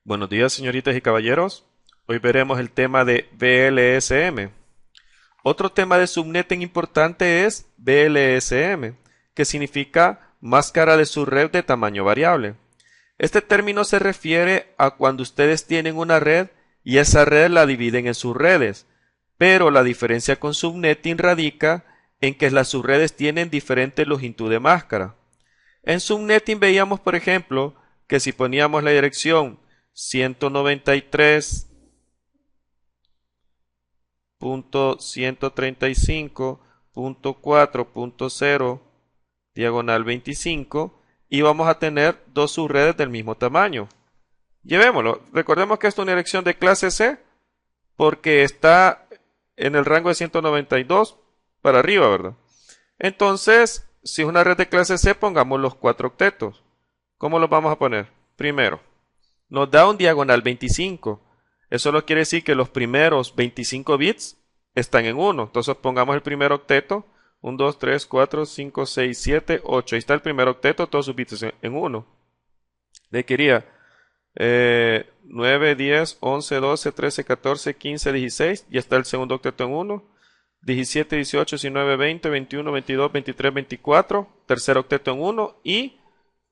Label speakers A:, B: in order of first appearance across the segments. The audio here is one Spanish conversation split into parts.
A: Buenos días, señoritas y caballeros. Hoy veremos el tema de BLSM. Otro tema de subnetting importante es BLSM, que significa máscara de subred de tamaño variable. Este término se refiere a cuando ustedes tienen una red y esa red la dividen en subredes, pero la diferencia con subnetting radica en que las subredes tienen diferente longitud de máscara. En subnetting veíamos, por ejemplo, que si poníamos la dirección 193.135.4.0 diagonal 25 íbamos a tener dos subredes del mismo tamaño. Llevémoslo. Recordemos que esta es una dirección de clase C porque está en el rango de 192 para arriba, ¿verdad? Entonces, si es una red de clase C, pongamos los 4 octetos. ¿Cómo los vamos a poner? Primero, nos da un diagonal 25. Eso no quiere decir que los primeros 25 bits están en 1. Entonces pongamos el primer octeto. 1, 2, 3, 4, 5, 6, 7, 8. Ahí está el primer octeto, todos sus bits en 1. Le quería 9, 10, 11, 12, 13, 14, 15, 16. Ya está el segundo octeto en 1. 17, 18, 19, 20, 21, 22, 23, 24. Tercer octeto en 1. Y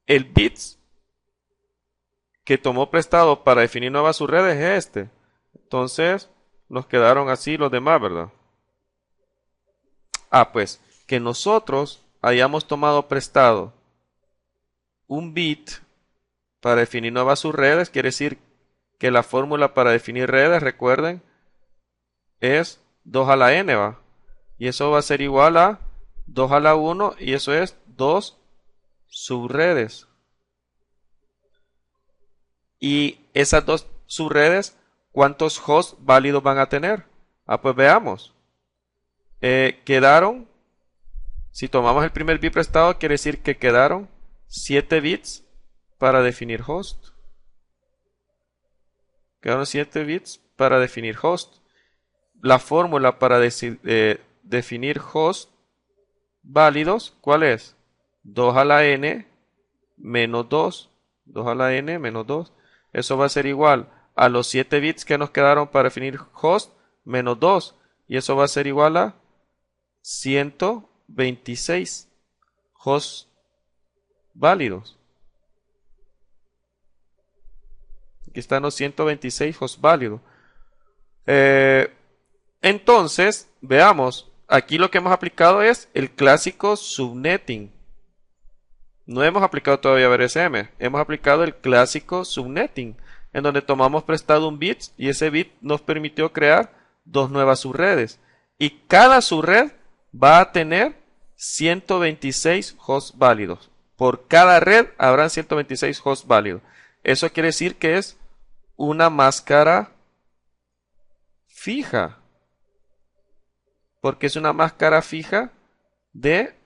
A: el bits que tomó prestado para definir nuevas subredes es este. Entonces, nos quedaron así los demás, ¿verdad? Pues, que nosotros hayamos tomado prestado un bit para definir nuevas subredes, quiere decir que la fórmula para definir redes, recuerden, es 2 a la n, ¿va? Y eso va a ser igual a 2 a la 1, y eso es 2 subredes. Y esas dos subredes, ¿cuántos hosts válidos van a tener? Pues veamos. Quedaron, si tomamos el primer bit prestado, quiere decir que quedaron 7 bits para definir host. Quedaron 7 bits para definir host. La fórmula para definir host válidos, ¿cuál es? 2 a la n menos 2. 2 a la n menos 2. Eso va a ser igual a los 7 bits que nos quedaron para definir host menos 2. Y eso va a ser igual a 126 hosts válidos. Aquí están los 126 hosts válidos. Entonces, veamos. Aquí lo que hemos aplicado es el clásico subnetting. No hemos aplicado todavía BRSM, hemos aplicado el clásico subnetting, en donde tomamos prestado un bit y ese bit nos permitió crear dos nuevas subredes. Y cada subred va a tener 126 hosts válidos. Por cada red habrán 126 hosts válidos. Eso quiere decir que es una máscara fija. Porque es una máscara fija de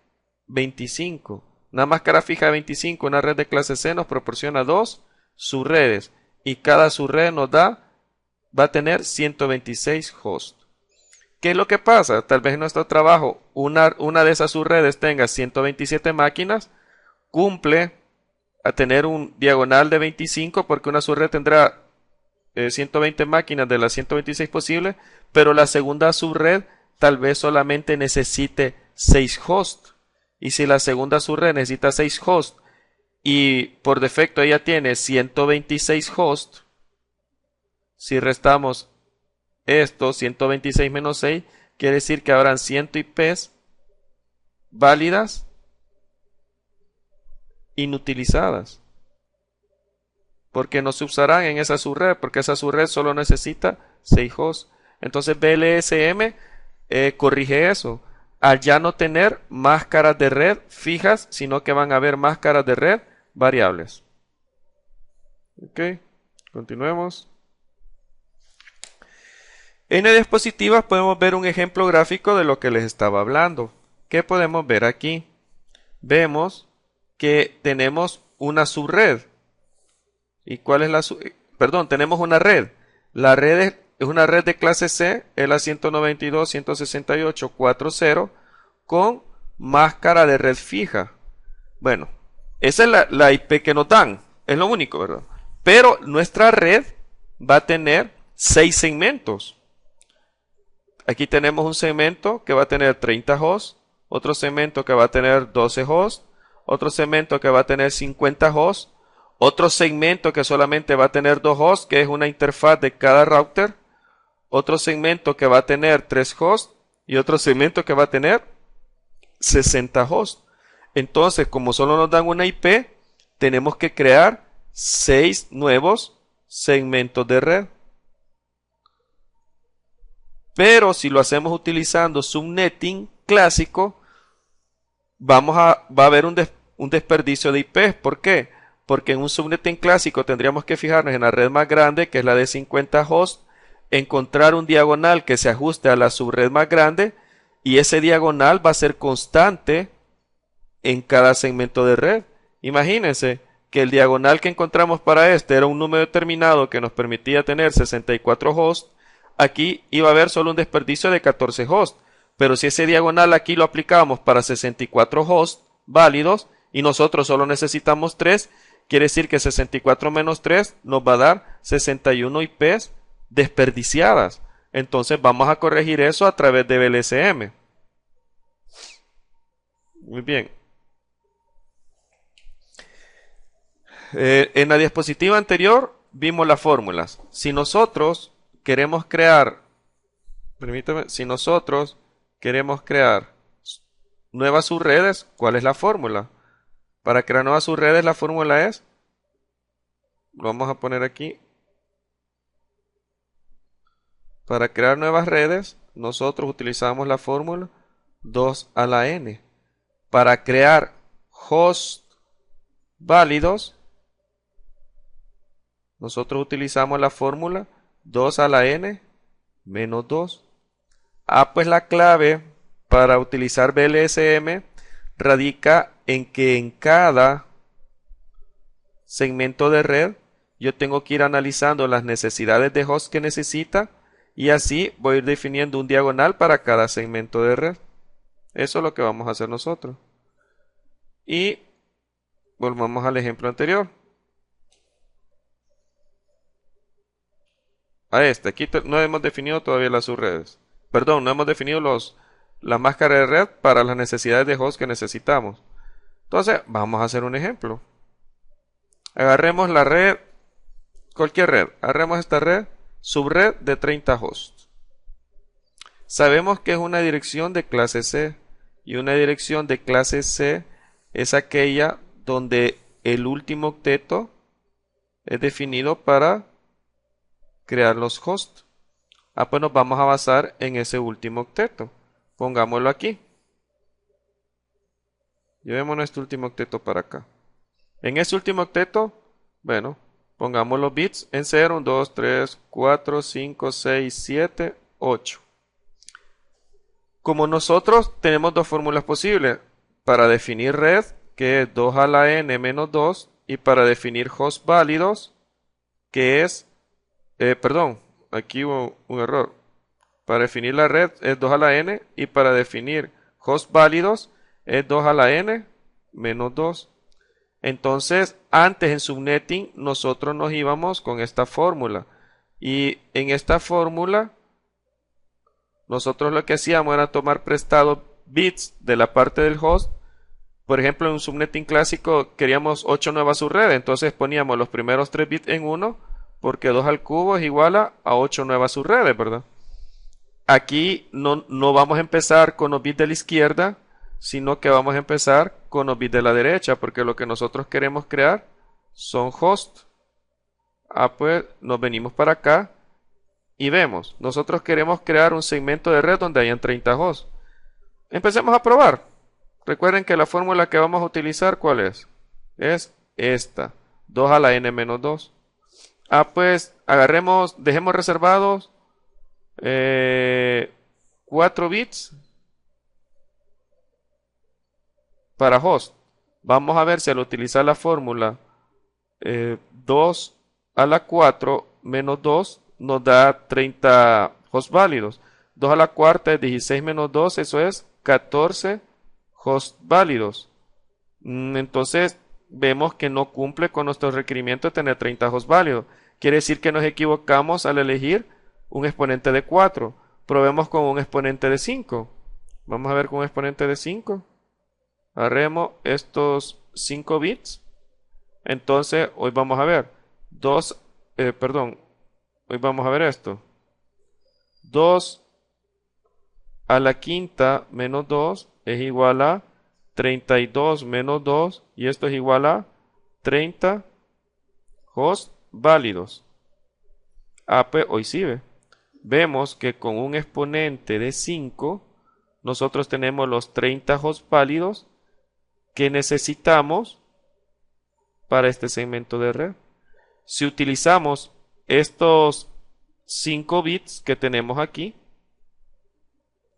A: 25. Una máscara fija de 25, una red de clase C nos proporciona dos subredes y cada subred nos va a tener 126 hosts. ¿Qué es lo que pasa? Tal vez en nuestro trabajo una de esas subredes tenga 127 máquinas, cumple a tener un diagonal de 25 porque una subred tendrá 120 máquinas de las 126 posibles, pero la segunda subred tal vez solamente necesite 6 hosts. Y si la segunda subred necesita 6 hosts y por defecto ella tiene 126 hosts, si restamos esto, 126 menos 6, quiere decir que habrán 100 IPs válidas inutilizadas. Porque no se usarán en esa subred, porque esa subred solo necesita 6 hosts. Entonces BLSM corrige eso. Al ya no tener máscaras de red fijas, sino que van a haber máscaras de red variables. Ok, continuemos. En la diapositiva podemos ver un ejemplo gráfico de lo que les estaba hablando. ¿Qué podemos ver aquí? Vemos que tenemos una subred. ¿Y cuál es la subred? Perdón, tenemos una red. La red es una red de clase C, es la 192.168.4.0 con máscara de red fija. Bueno, esa es la IP que nos dan, es lo único, ¿verdad? Pero nuestra red va a tener 6 segmentos. Aquí tenemos un segmento que va a tener 30 hosts, otro segmento que va a tener 12 hosts, otro segmento que va a tener 50 hosts, otro segmento que solamente va a tener 2 hosts, que es una interfaz de cada router, otro segmento que va a tener 3 hosts y otro segmento que va a tener 60 hosts. Entonces, como solo nos dan una IP, tenemos que crear 6 nuevos segmentos de red. Pero si lo hacemos utilizando subnetting clásico, va a haber un desperdicio de IPs. ¿Por qué? Porque en un subnetting clásico tendríamos que fijarnos en la red más grande, que es la de 50 hosts, encontrar un diagonal que se ajuste a la subred más grande, y ese diagonal va a ser constante en cada segmento de red. Imagínense que el diagonal que encontramos para este era un número determinado que nos permitía tener 64 hosts. Aquí iba a haber solo un desperdicio de 14 hosts, pero si ese diagonal aquí lo aplicamos para 64 hosts válidos y nosotros solo necesitamos 3, quiere decir que 64 menos 3 nos va a dar 61 IPs desperdiciadas. Entonces vamos a corregir eso a través de VLSM. Muy bien. En la diapositiva anterior vimos las fórmulas. Si nosotros queremos crear, permítame, si nosotros queremos crear nuevas subredes, ¿cuál es la fórmula? Para crear nuevas subredes la fórmula es, lo vamos a poner aquí, para crear nuevas redes nosotros utilizamos la fórmula 2 a la n. Para crear hosts válidos nosotros utilizamos la fórmula 2 a la n menos 2. Pues la clave para utilizar VLSM radica en que en cada segmento de red yo tengo que ir analizando las necesidades de host que necesita y así voy a ir definiendo un diagonal para cada segmento de red. Eso es lo que vamos a hacer nosotros. Y volvamos al ejemplo anterior. Aquí no hemos definido todavía las subredes. Perdón, no hemos definido las máscaras de red para las necesidades de host que necesitamos. Entonces, vamos a hacer un ejemplo. Agarremos la red, cualquier red. Agarremos esta red, subred de 30 hosts. Sabemos que es una dirección de clase C. Y una dirección de clase C es aquella donde el último octeto es definido para crear los hosts. Pues nos vamos a basar en ese último octeto. Pongámoslo aquí. Llevemos nuestro último octeto para acá. En ese último octeto, bueno, pongamos los bits en 0, 1, 2, 3, 4, 5, 6, 7, 8. Como nosotros tenemos dos fórmulas posibles para definir red, que es 2 a la n menos 2, y para definir hosts válidos, que es, perdón, aquí hubo un error. Para definir la red es 2 a la n y para definir hosts válidos es 2 a la n menos 2. Entonces, antes en subnetting nosotros nos íbamos con esta fórmula. Y en esta fórmula nosotros lo que hacíamos era tomar prestado bits de la parte del host. Por ejemplo, en un subnetting clásico queríamos 8 nuevas subredes. Entonces poníamos los primeros 3 bits en 1 porque 2 al cubo es igual a 8 nuevas subredes, ¿verdad? Aquí no vamos a empezar con los bits de la izquierda, sino que vamos a empezar con los bits de la derecha, porque lo que nosotros queremos crear son hosts. Pues nos venimos para acá y vemos, nosotros queremos crear un segmento de red donde hayan 30 hosts. Empecemos a probar. Recuerden que la fórmula que vamos a utilizar, ¿cuál es? Es esta, 2 a la n menos 2. Pues dejemos reservados 4 bits para host. Vamos a ver si al utilizar la fórmula 2 a la 4 menos 2 nos da 30 hosts válidos. 2 a la cuarta es 16 menos 2, eso es 14 hosts válidos. Entonces vemos que no cumple con nuestro requerimiento de tener 30 hosts válidos. Quiere decir que nos equivocamos al elegir un exponente de 4. Probemos con un exponente de 5. Vamos a ver con un exponente de 5. Agarremos estos 5 bits. Entonces, hoy vamos a ver hoy vamos a ver esto. 2 a la quinta menos 2 es igual a 32 menos 2, y esto es igual a 30 hosts válidos. Pues hoy sí vemos que con un exponente de 5 nosotros tenemos los 30 hosts válidos que necesitamos para este segmento de red. Si utilizamos estos 5 bits que tenemos aquí,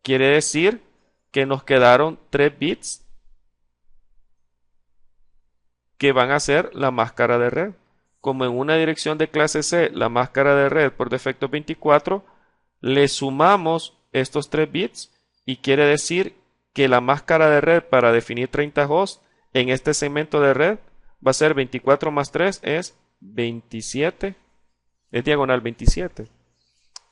A: quiere decir que nos quedaron 3 bits que van a ser la máscara de red. Como en una dirección de clase C la máscara de red por defecto es 24, le sumamos estos 3 bits y quiere decir que la máscara de red para definir 30 hosts en este segmento de red va a ser 24 más 3 es 27, es diagonal 27.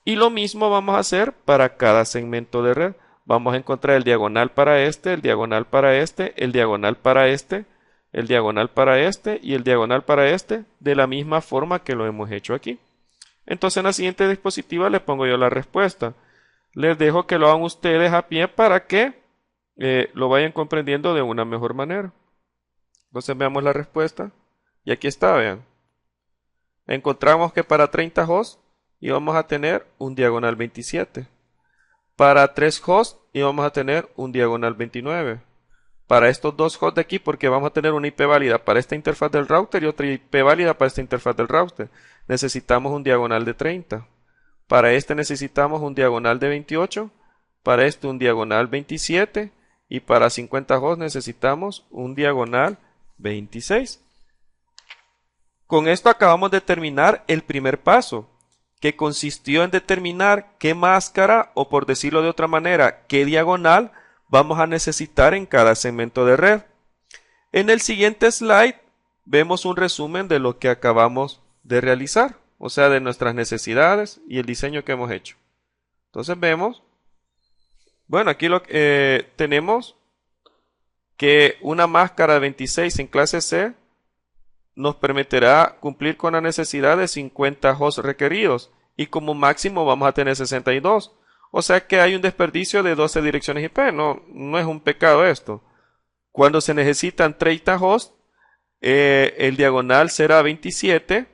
A: Y lo mismo vamos a hacer para cada segmento de red. Vamos a encontrar el diagonal para este, el diagonal para este, el diagonal para este, el diagonal para este y el diagonal para este, de la misma forma que lo hemos hecho aquí. Entonces en la siguiente diapositiva les pongo yo la respuesta. Les dejo que lo hagan ustedes a pie para que lo vayan comprendiendo de una mejor manera. Entonces veamos la respuesta. Y aquí está, vean. Encontramos que para 30 hosts íbamos a tener un diagonal 27. Para 3 hosts íbamos a tener un diagonal 29. Para estos dos hosts de aquí, porque vamos a tener una IP válida para esta interfaz del router y otra IP válida para esta interfaz del router, necesitamos un diagonal de 30. Para este necesitamos un diagonal de 28. Para este un diagonal 27. Y para 50 hosts necesitamos un diagonal 26. Con esto acabamos de terminar el primer paso, que consistió en determinar qué máscara, o por decirlo de otra manera, qué diagonal vamos a necesitar en cada segmento de red. En el siguiente slide vemos un resumen de lo que acabamos de realizar, o sea, de nuestras necesidades y el diseño que hemos hecho. Entonces vemos, bueno, aquí tenemos que una máscara de 26 en clase C nos permitirá cumplir con la necesidad de 50 hosts requeridos y como máximo vamos a tener 62. O sea que hay un desperdicio de 12 direcciones IP. No es un pecado esto. Cuando se necesitan 30 hosts, el diagonal será 27.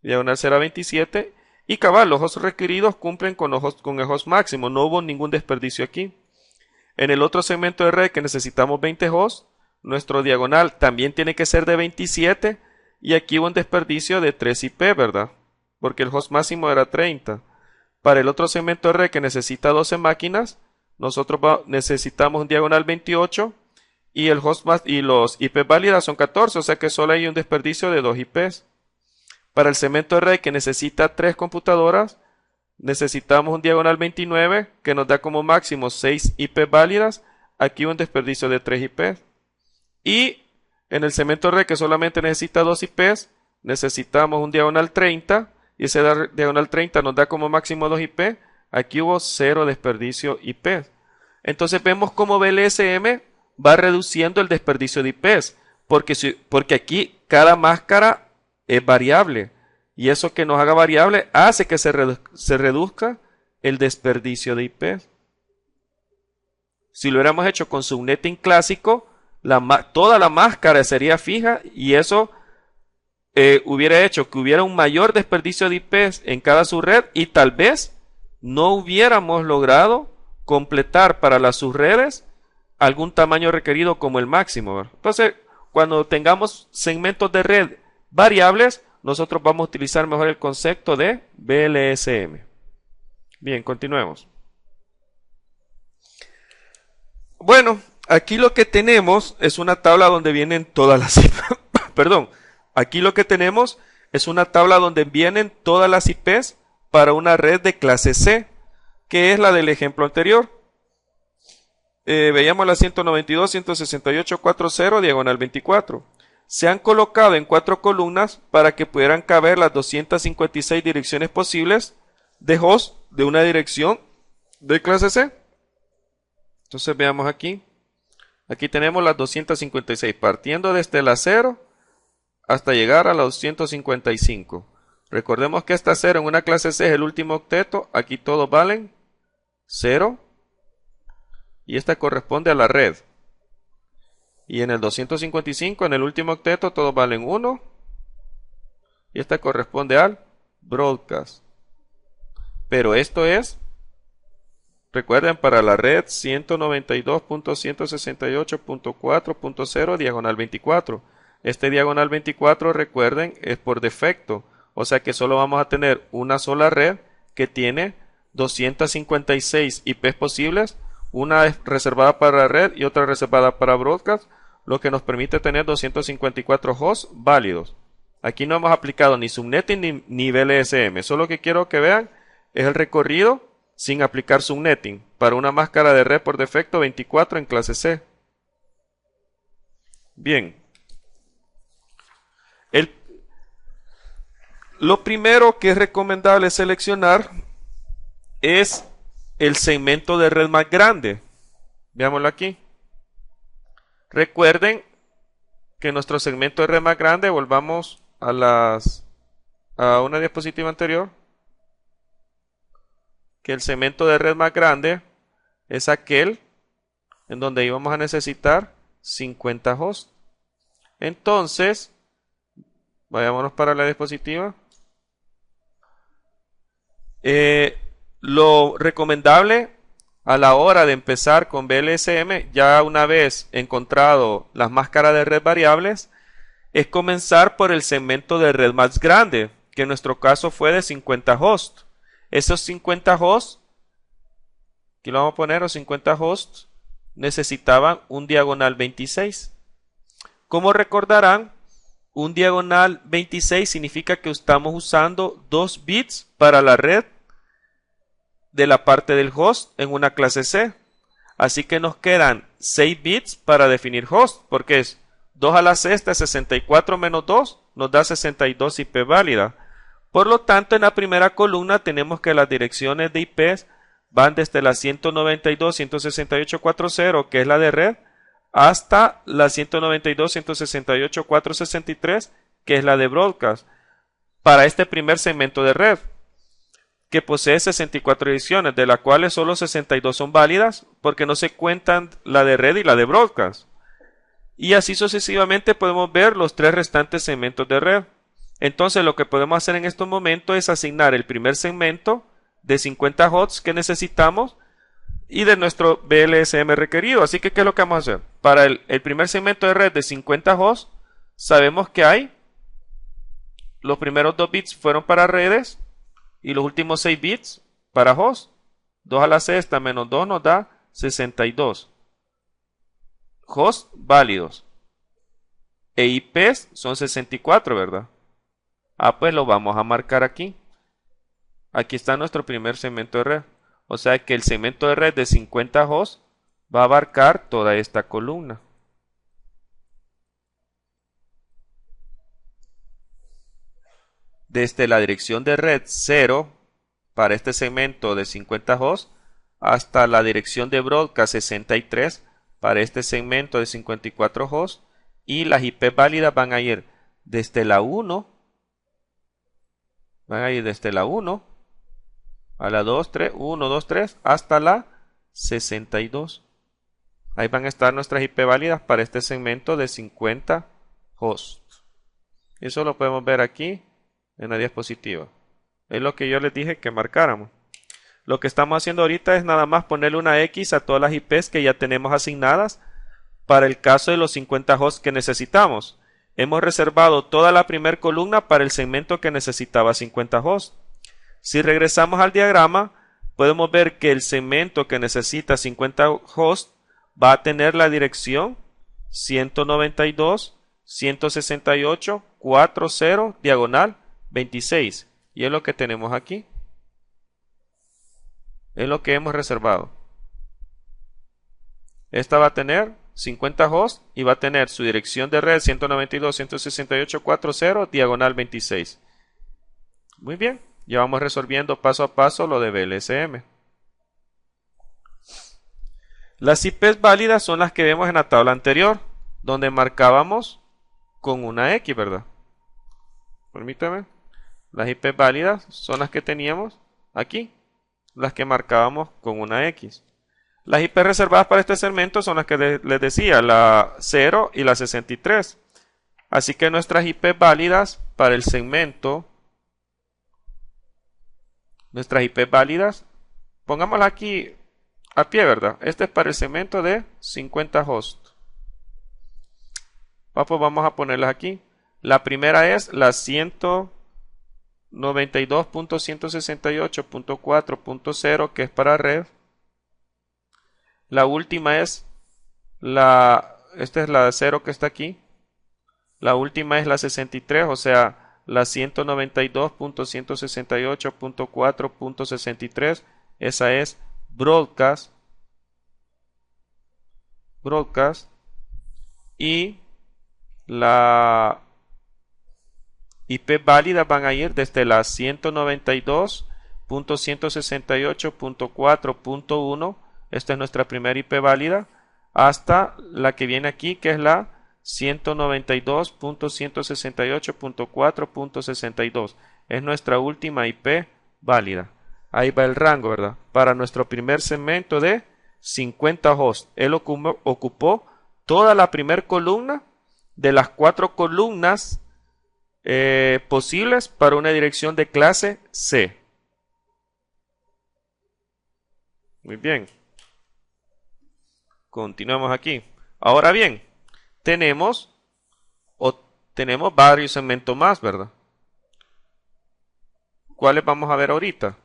A: Diagonal será 27. Y cabal, los hosts requeridos cumplen con el host máximo. No hubo ningún desperdicio aquí. En el otro segmento de red que necesitamos 20 hosts, nuestro diagonal también tiene que ser de 27. Y aquí hubo un desperdicio de 3 IP, ¿verdad? Porque el host máximo era 30. Para el otro segmento de red que necesita 12 máquinas, nosotros necesitamos un diagonal 28 y el host y los IP válidas son 14, o sea que solo hay un desperdicio de 2 IPs. Para el segmento de red que necesita 3 computadoras, necesitamos un diagonal 29 que nos da como máximo 6 IP válidas, aquí un desperdicio de 3 IPs. Y en el segmento de red que solamente necesita 2 IPs, necesitamos un diagonal 30. Y ese diagonal 30 nos da como máximo 2 IP. Aquí hubo 0 desperdicio IP. Entonces vemos cómo VLSM va reduciendo el desperdicio de IPs. Porque aquí cada máscara es variable. Y eso que nos haga variable hace que se reduzca el desperdicio de IPs. Si lo hubiéramos hecho con subnetting clásico, toda la máscara sería fija y eso hubiera hecho que hubiera un mayor desperdicio de IPs en cada subred y tal vez no hubiéramos logrado completar para las subredes algún tamaño requerido como el máximo, ¿verdad? Entonces, cuando tengamos segmentos de red variables, nosotros vamos a utilizar mejor el concepto de VLSM. Bien, continuemos. Bueno, aquí lo que tenemos es una tabla donde vienen todas las perdón. Aquí lo que tenemos es una tabla donde vienen todas las IPs para una red de clase C, que es la del ejemplo anterior. Veíamos la 192.168.4.0 diagonal 24. se han colocado en 4 columnas para que pudieran caber las 256 direcciones posibles de host de una dirección de clase C. Entonces veamos aquí. Aquí tenemos las 256, partiendo desde la 0 hasta llegar a la 255. Recordemos que esta 0 en una clase C es el último octeto. Aquí todos valen 0. Y esta corresponde a la red. Y en el 255, en el último octeto, todos valen 1. Y esta corresponde al broadcast. Pero esto es, recuerden, para la red 192.168.4.0 diagonal 24. Este diagonal 24, recuerden, es por defecto. O sea que solo vamos a tener una sola red que tiene 256 IPs posibles. Una es reservada para la red y otra reservada para broadcast, lo que nos permite tener 254 hosts válidos. Aquí no hemos aplicado ni subnetting ni VLSM. Solo lo que quiero que vean es el recorrido sin aplicar subnetting para una máscara de red por defecto 24 en clase C. Bien. Lo primero que es recomendable seleccionar es el segmento de red más grande. Veámoslo aquí. Recuerden que nuestro segmento de red más grande, volvamos a una diapositiva anterior, que el segmento de red más grande es aquel en donde íbamos a necesitar 50 hosts. Entonces, vayámonos para la diapositiva. Lo recomendable a la hora de empezar con VLSM, ya una vez encontrado las máscaras de red variables, es comenzar por el segmento de red más grande, que en nuestro caso fue de 50 hosts. Esos 50 hosts, aquí lo vamos a poner, los 50 hosts necesitaban un diagonal 26. Como recordarán, un diagonal 26 significa que estamos usando 2 bits para la red de la parte del host en una clase C. Así que nos quedan 6 bits para definir host, porque es 2 a la sexta, 64 menos 2, nos da 62 IP válida. Por lo tanto, en la primera columna tenemos que las direcciones de IPs van desde la 192.168.4.0, que es la de red, hasta la 192.168.4.63, que es la de broadcast, para este primer segmento de red, que posee 64 direcciones, de las cuales solo 62 son válidas porque no se cuentan la de red y la de broadcast. Y así sucesivamente podemos ver los 3 restantes segmentos de red. Entonces lo que podemos hacer en estos momentos es asignar el primer segmento de 50 hosts que necesitamos y de nuestro VLSM requerido. Así que, ¿qué es lo que vamos a hacer? Para el primer segmento de red de 50 hosts, sabemos que los primeros 2 bits fueron para redes y los últimos 6 bits para host. 2 a la sexta menos 2 nos da 62. Hosts válidos. E IPs son 64, ¿verdad? Pues lo vamos a marcar aquí. Aquí está nuestro primer segmento de red. O sea que el segmento de red de 50 hosts va a abarcar toda esta columna. Desde la dirección de red 0 para este segmento de 50 hosts hasta la dirección de broadcast 63 para este segmento de 54 hosts, y las IP válidas van a ir desde la 1 a la 2, 3, 1, 2, 3 hasta la 62. Ahí van a estar nuestras IP válidas para este segmento de 50 hosts. Eso lo podemos ver aquí en la diapositiva. Es lo que yo les dije que marcáramos. Lo que estamos haciendo ahorita es nada más ponerle una X a todas las IPs que ya tenemos asignadas para el caso de los 50 hosts que necesitamos. Hemos reservado toda la primera columna para el segmento que necesitaba 50 hosts. Si regresamos al diagrama, podemos ver que el segmento que necesita 50 hosts va a tener la dirección 192.168.4.0 diagonal 26. Y es lo que tenemos aquí. Es lo que hemos reservado. Esta va a tener 50 hosts y va a tener su dirección de red 192.168.4.0 diagonal 26. Muy bien, ya vamos resolviendo paso a paso lo de VLSM. Las IPs válidas son las que vemos en la tabla anterior, donde marcábamos con una X, ¿verdad? Permítame. Las IPs válidas son las que teníamos aquí, las que marcábamos con una X. Las IP reservadas para este segmento son las que les decía, la 0 y la 63. Así que nuestras IP válidas para el segmento, pongámoslas aquí a pie, ¿verdad? Este es para el segmento de 50 hosts. Pues vamos a ponerlas aquí. La primera es la 192.168.4.0, que es para red. La última es esta es la 0 que está aquí. La última es la 63, o sea, la 192.168.4.63. Esa es broadcast. Y la IP válida van a ir desde la 192.168.4.1, esta es nuestra primera IP válida, hasta la que viene aquí, que es la 192.168.4.62. Es nuestra última IP válida. Ahí va el rango, ¿verdad? Para nuestro primer segmento de 50 hosts. Él ocupó toda la primera columna de las 4 columnas posibles para una dirección de clase C. Muy bien. Continuamos aquí. Ahora bien, tenemos varios segmentos más, ¿verdad? ¿Cuáles vamos a ver ahorita?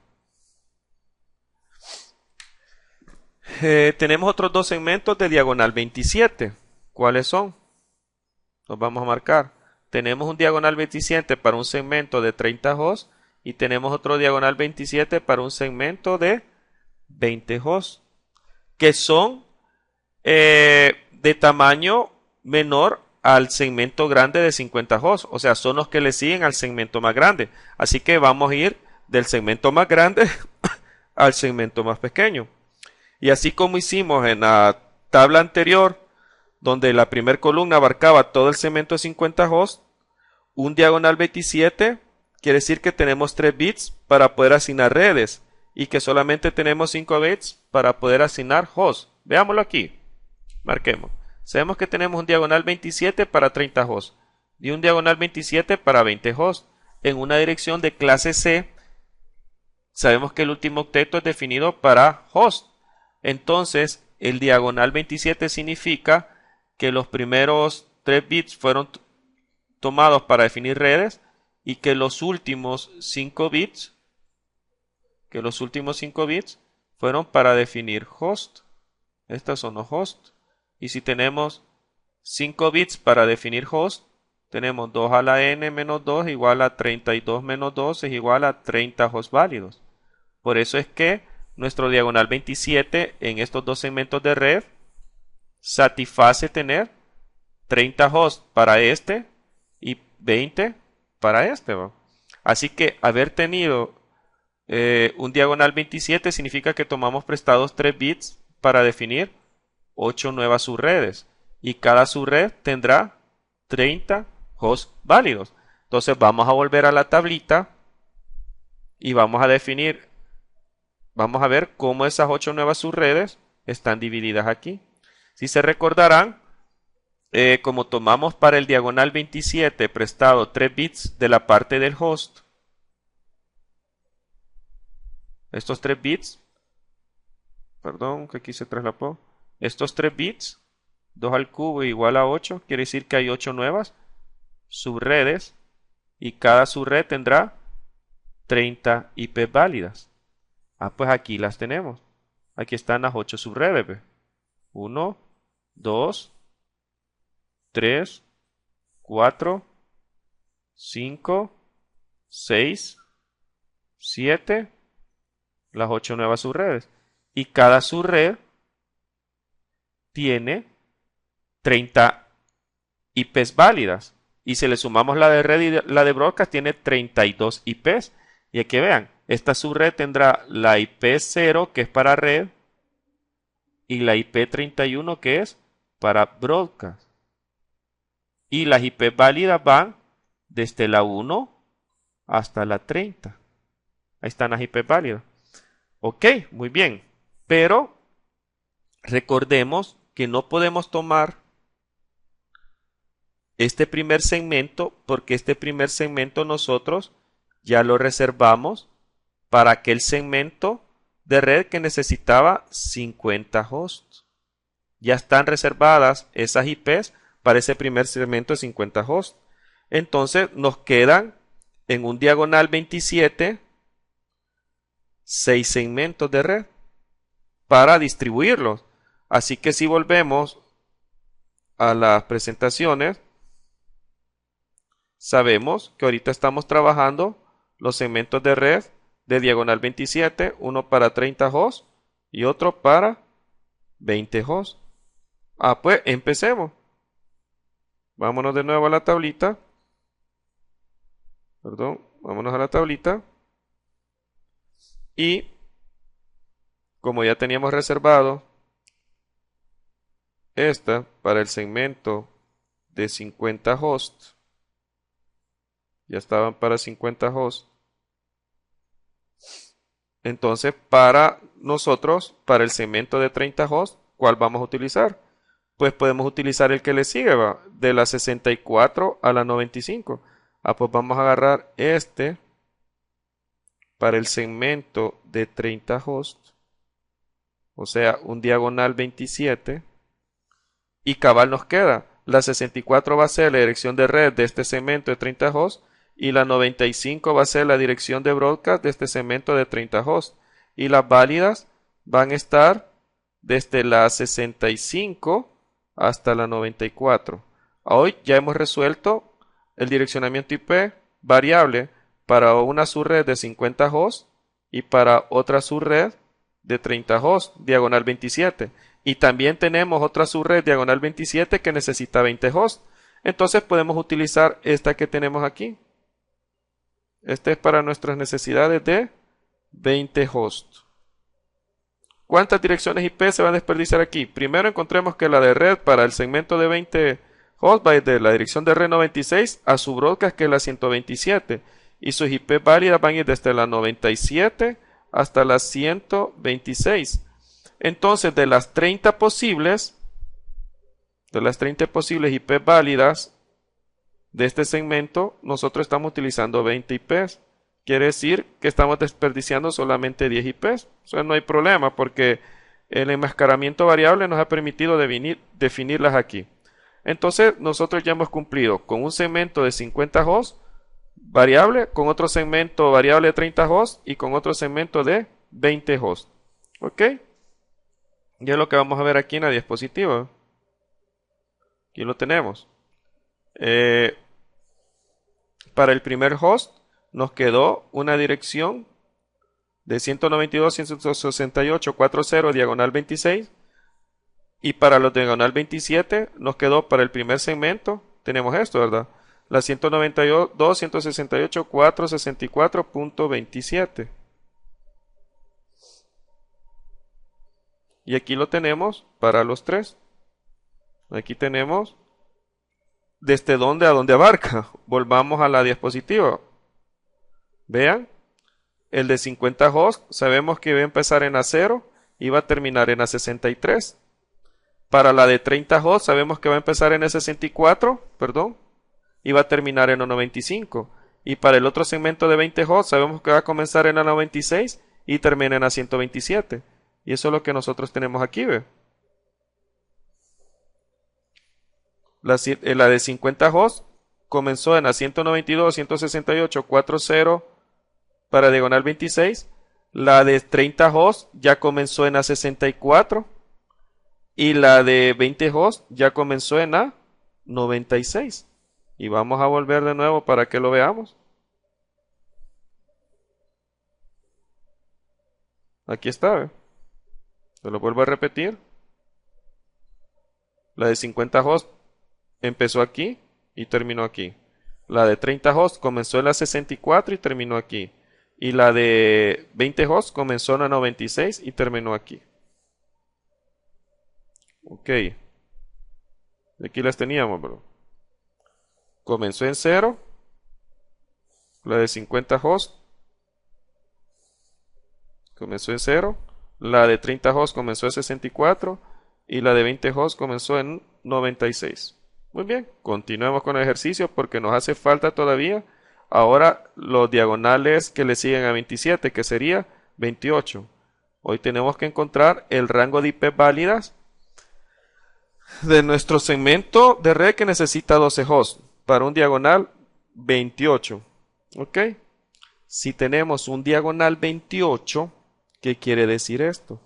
A: Tenemos otros dos segmentos de diagonal 27. ¿Cuáles son? Los vamos a marcar. Tenemos un diagonal 27 para un segmento de 30 hosts y tenemos otro diagonal 27 para un segmento de 20 hosts, que son de tamaño menor al segmento grande de 50 hosts, o sea, son los que le siguen al segmento más grande. Así que vamos a ir del segmento más grande al segmento más pequeño. Y así como hicimos en la tabla anterior, donde la primera columna abarcaba todo el segmento de 50 hosts, un diagonal 27 quiere decir que tenemos 3 bits para poder asignar redes y que solamente tenemos 5 bits para poder asignar hosts. Veámoslo aquí. Marquemos. Sabemos que tenemos un diagonal 27 para 30 hosts y un diagonal 27 para 20 hosts. En una dirección de clase C, sabemos que el último octeto es definido para host. Entonces, el diagonal 27 significa que los primeros 3 bits fueron tomados para definir redes y que los últimos 5 bits fueron para definir host. Estos son los hosts. Y si tenemos 5 bits para definir host, tenemos 2 a la n menos 2 igual a 32 menos 2 es igual a 30 hosts válidos. Por eso es que nuestro diagonal 27 en estos dos segmentos de red satisface tener 30 hosts para este y 20 para este, ¿va? Así que haber tenido un diagonal 27 significa que tomamos prestados 3 bits para definir 8 nuevas subredes y cada subred tendrá 30 hosts válidos. Entonces vamos a volver a la tablita y vamos a ver cómo esas 8 nuevas subredes están divididas aquí. Si se recordarán, como tomamos para el diagonal 27 prestado 3 bits de la parte del host, estos 3 bits, perdón, que aquí se traslapó, estos 3 bits, 2 al cubo igual a 8, quiere decir que hay 8 nuevas subredes y cada subred tendrá 30 IP válidas. Pues aquí las tenemos. Aquí están las 8 subredes. 1, 2, 3, 4, 5, 6, 7, las 8 nuevas subredes. Y cada subred tiene 30 IPs válidas. Y si le sumamos la de red y la de broadcast, tiene 32 IPs. Y aquí vean, esta subred tendrá la IP 0, que es para red, y la IP 31, que es para broadcast. Y las IP válidas van desde la 1 hasta la 30. Ahí están las IP válidas. Ok, muy bien. Pero recordemos que no podemos tomar este primer segmento porque este primer segmento nosotros ya lo reservamos para aquel segmento de red que necesitaba 50 hosts. Ya están reservadas esas IPs para ese primer segmento de 50 hosts. Entonces nos quedan en un diagonal 27 6 segmentos de red para distribuirlos. Así que si volvemos a las presentaciones, sabemos que ahorita estamos trabajando los segmentos de red de diagonal 27, uno para 30 hosts y otro para 20 hosts. Pues empecemos. Vámonos de nuevo a la tablita. Perdón, vámonos a la tablita. Y como ya teníamos reservado esta para el segmento de 50 hosts, ya estaban para 50 hosts. Entonces, para nosotros, para el segmento de 30 hosts, ¿cuál vamos a utilizar? Pues podemos utilizar el que le sigue, ¿va? De la 64 a la 95. Pues vamos a agarrar este para el segmento de 30 hosts, o sea, un diagonal 27. Y cabal nos queda. La 64 va a ser la dirección de red de este segmento de 30 hosts y la 95 va a ser la dirección de broadcast de este segmento de 30 hosts. Y las válidas van a estar desde la 65 hasta la 94. Hoy ya hemos resuelto el direccionamiento IP variable para una subred de 50 hosts y para otra subred de 30 hosts, diagonal 27. Y también tenemos otra subred diagonal 27 que necesita 20 hosts. Entonces podemos utilizar esta que tenemos aquí. Este es para nuestras necesidades de 20 hosts. ¿Cuántas direcciones IP se van a desperdiciar aquí? Primero encontremos que la de red para el segmento de 20 hosts va de la dirección de red 96 a su broadcast, que es la 127. Y sus IP válidas van a ir desde la 97 hasta la 126. Entonces, de las 30 posibles IP válidas de este segmento, nosotros estamos utilizando 20 IPs. Quiere decir que estamos desperdiciando solamente 10 IPs. O sea, no hay problema porque el enmascaramiento variable nos ha permitido definirlas aquí. Entonces, nosotros ya hemos cumplido con un segmento de 50 hosts variable, con otro segmento variable de 30 hosts y con otro segmento de 20 hosts. ¿Ok? Y es lo que vamos a ver aquí en la diapositiva. Aquí lo tenemos. Para el primer host nos quedó una dirección de 192.168.40 diagonal 26. Y para los diagonal 27 nos quedó para el primer segmento, tenemos esto, ¿verdad? La 192.168.464.27. Y aquí lo tenemos para los tres. Aquí tenemos desde dónde a dónde abarca. Volvamos a la diapositiva. Vean, el de 50 hosts sabemos que va a empezar en A0 y va a terminar en A63. Para la de 30 hosts sabemos que va a empezar en A64, perdón, y va a terminar en A95. Y para el otro segmento de 20 hosts sabemos que va a comenzar en A96 y termina en A127. Y eso es lo que nosotros tenemos aquí, ¿ve? La de 50 hosts comenzó en A192.168.40 para diagonal 26. La de 30 hosts ya comenzó en A64. Y la de 20 hosts ya comenzó en A96. Y vamos a volver de nuevo para que lo veamos. Aquí está, ¿ve? Se lo vuelvo a repetir. La de 50 hosts empezó aquí y terminó aquí. La de 30 hosts comenzó en la 64 y terminó aquí. Y la de 20 hosts comenzó en la 96 y terminó aquí. Ok. Aquí las teníamos, bro. Comenzó en 0. La de 50 hosts comenzó en 0. La de 30 hosts comenzó en 64. Y la de 20 hosts comenzó en 96. Muy bien, continuemos con el ejercicio porque nos hace falta todavía ahora los diagonales que le siguen a 27, que sería 28. Hoy tenemos que encontrar el rango de IP válidas de nuestro segmento de red que necesita 12 hosts para un diagonal 28. ¿Ok? Si tenemos un diagonal 28, ¿qué quiere decir esto?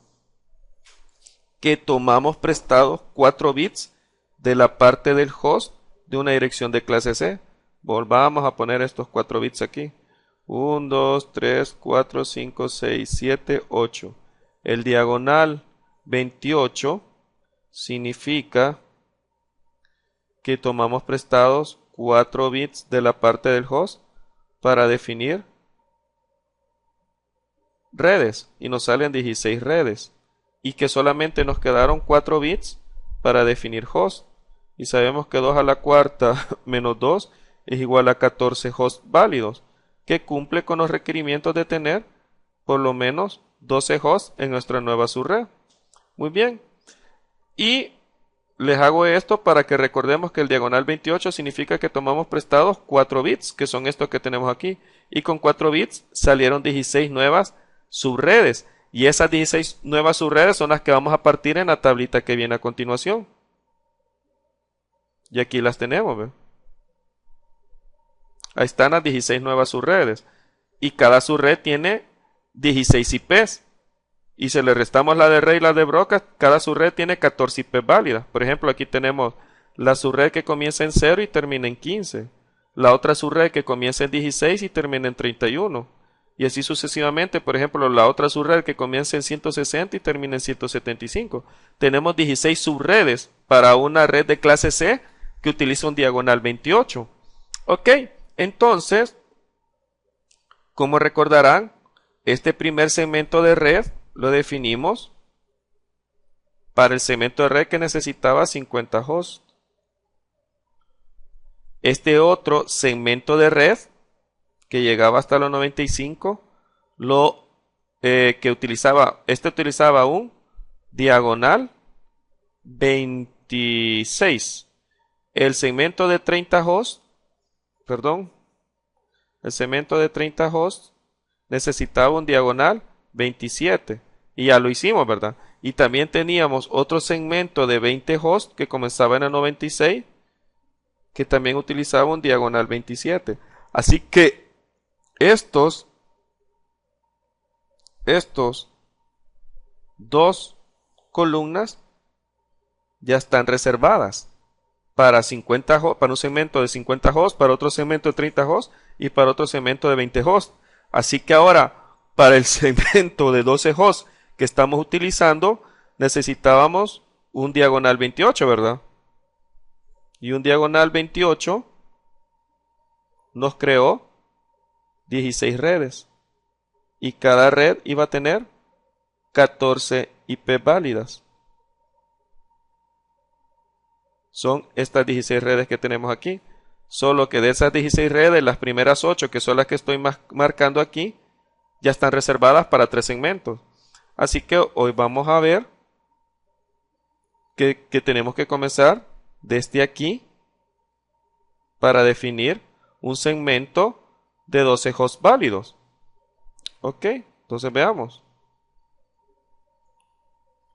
A: Que tomamos prestados 4 bits de la parte del host de una dirección de clase C. Volvamos a poner estos 4 bits aquí. 1, 2, 3, 4, 5, 6, 7, 8. El diagonal 28 significa que tomamos prestados 4 bits de la parte del host para definir redes y nos salen 16 redes y que solamente nos quedaron 4 bits para definir host y sabemos que 2 a la cuarta menos 2 es igual a 14 hosts válidos que cumple con los requerimientos de tener por lo menos 12 hosts en nuestra nueva subred. Muy bien, y les hago esto para que recordemos que el diagonal 28 significa que tomamos prestados 4 bits, que son estos que tenemos aquí, y con 4 bits salieron 16 nuevas subredes, y esas 16 nuevas subredes son las que vamos a partir en la tablita que viene a continuación. Y aquí las tenemos, ¿ve? Ahí están las 16 nuevas subredes, y cada subred tiene 16 IPs. Y si le restamos la de red y la de broadcast, cada subred tiene 14 IP válidas. Por ejemplo, aquí tenemos la subred que comienza en 0 y termina en 15. La otra subred que comienza en 16 y termina en 31. Y así sucesivamente. Por ejemplo, la otra subred que comienza en 160 y termina en 175. Tenemos 16 subredes para una red de clase C que utiliza un diagonal 28. Ok, entonces, como recordarán, este primer segmento de red lo definimos para el segmento de red que necesitaba 50 hosts. Este otro segmento de red que llegaba hasta los 95, utilizaba un diagonal 26. El segmento de 30 hosts, el segmento de 30 hosts necesitaba un diagonal 27 y ya lo hicimos, ¿verdad? Y también teníamos otro segmento de 20 hosts que comenzaba en el 96 que también utilizaba un diagonal 27. Así que estos dos columnas ya están reservadas para 50 para un segmento de 50 hosts, para otro segmento de 30 hosts y para otro segmento de 20 hosts. Así que ahora, para el segmento de 12 hosts que estamos utilizando, necesitábamos un diagonal 28, ¿verdad? Y un diagonal 28 nos creó 16 redes. Y cada red iba a tener 14 IP válidas. Son estas 16 redes que tenemos aquí. Solo que de esas 16 redes, las primeras 8, que son las que estoy marcando aquí, ya están reservadas para 3 segmentos. Así que hoy vamos a ver que tenemos que comenzar desde aquí para definir un segmento de 12 hosts válidos. Ok, entonces veamos.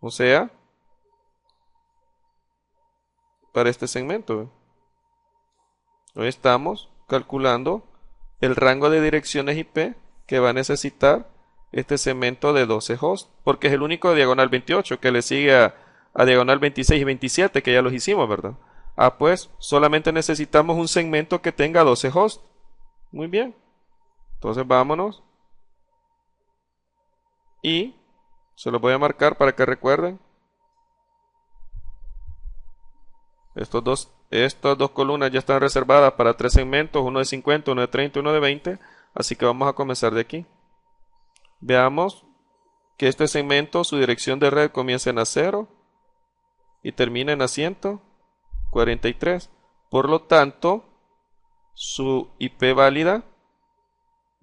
A: O sea, para este segmento, hoy estamos calculando el rango de direcciones IP que va a necesitar este segmento de 12 hosts, porque es el único diagonal 28 que le sigue a diagonal 26 y 27, que ya los hicimos, ¿verdad? Ah, pues solamente necesitamos un segmento que tenga 12 hosts. Muy bien. Entonces vámonos. Y se los voy a marcar para que recuerden. Estas dos columnas ya están reservadas para 3 segmentos, uno de 50, uno de 30 y uno de 20, así que vamos a comenzar de aquí. Veamos que este segmento, su dirección de red comienza en A0 y termina en A143. Por lo tanto, su IP válida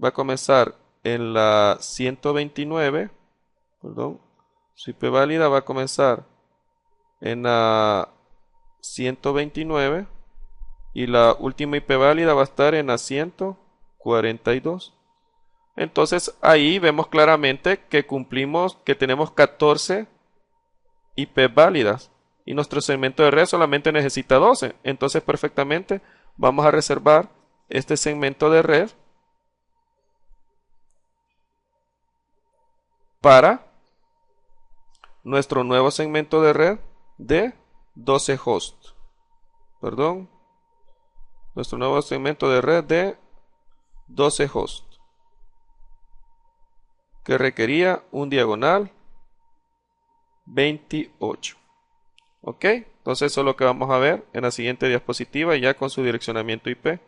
A: va a comenzar en la 129, perdón, su IP válida va a comenzar en la 129 y la última IP válida va a estar en la 142. Entonces ahí vemos claramente que cumplimos, que tenemos 14 IP válidas y nuestro segmento de red solamente necesita 12. Entonces perfectamente vamos a reservar este segmento de red para nuestro nuevo segmento de red de 12 hosts. Perdón. Nuestro nuevo segmento de red de 12 hosts, que requería un diagonal 28. Ok, entonces eso es lo que vamos a ver en la siguiente diapositiva ya con su direccionamiento IP.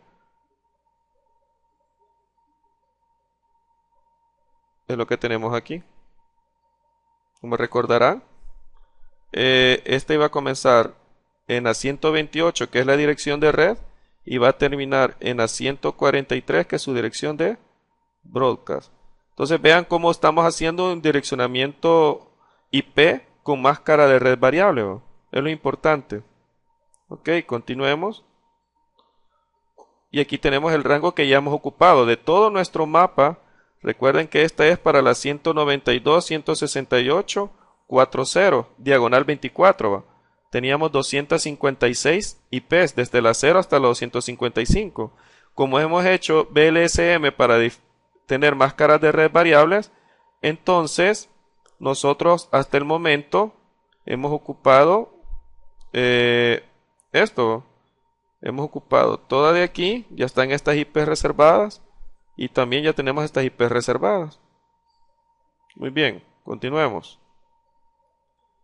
A: Es lo que tenemos aquí. Como recordarán, este iba a comenzar en la 128, que es la dirección de red, y va a terminar en la 143, que es su dirección de broadcast. Entonces vean cómo estamos haciendo un direccionamiento IP con máscara de red variable, ¿no? Es lo importante. Ok, continuemos. Y aquí tenemos el rango que ya hemos ocupado. De todo nuestro mapa, recuerden que esta es para la 192.168.40, diagonal 24. ¿va? Teníamos 256 IPs desde la 0 hasta la 255. Como hemos hecho VLSM para tener máscaras de red variables, entonces nosotros hasta el momento hemos ocupado esto. Hemos ocupado toda de aquí, ya están estas IPs reservadas y también ya tenemos estas IPs reservadas. Muy bien, continuemos.